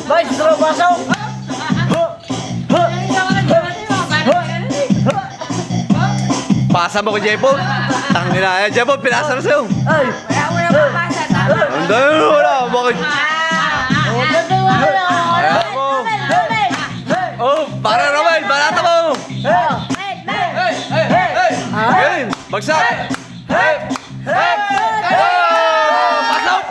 Maestro, pasok! Pasa mo ko, Jepon. Tangin na. Jepon, pinasa na sa'yo. Ay! Kaya mo na mapasa. Tama. Ang dami wala. Bakit? Ayan mo. Oh, para Romel. Barata mo. Game. Bagsak. Pasok.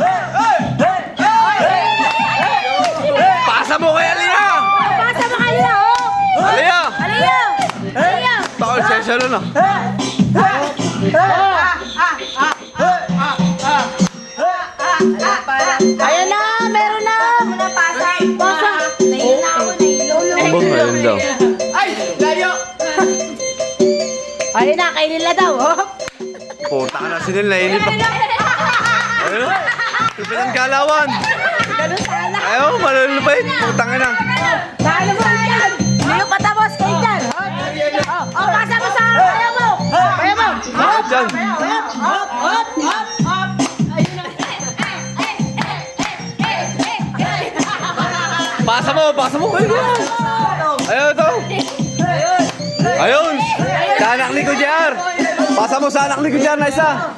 Pasa mo kay Aliyah. Pasa mo kanila, oh! Aliyah. Aliyo! Takol, sesya na. Ayan na! Meron na! Muna pasa! Pasa! Nahilo na ako, nahilo. Ang bang ngayon daw. Ay! Layo! Ayun na, kay nila daw, oh! Puta ka na sinil. Nainip pa. Ayun. Ipinang galawan. Ganun sana! Ayaw, malulupit. Putang ina. Saan mo yan? Hindi pa tapos kayo dyan! Oh, pasa mo sa kaya mo! Kaya mo! Bakit dyan? Hop! Hop! Hop! Hop! Pasa mo kayo. Ayaw ito. Ayun. Sa anak ni Kujar. Pasa mo sa anak ni Kujar na isa.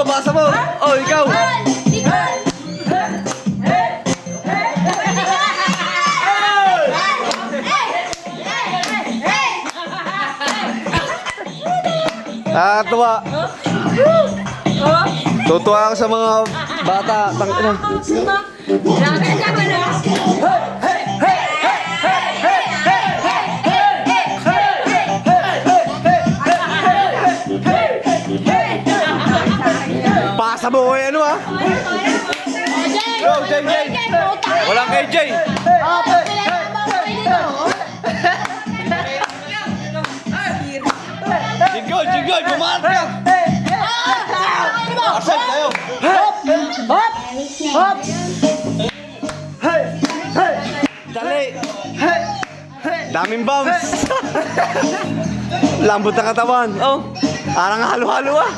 Pasa mo. Oh, ikaw. Tuwa. Tutuwa ako sa mga bata. Tangina. Pasa mo kay ano ah? Go, JJ. Walang KJ. Oh, pagpilihan mo ako dito. Jinggoy, bumarap ka. Asal tayo. Hop! Hop! Dali. Daming bounce. Lambot ang katawan. Oh, parang halo-halo ah.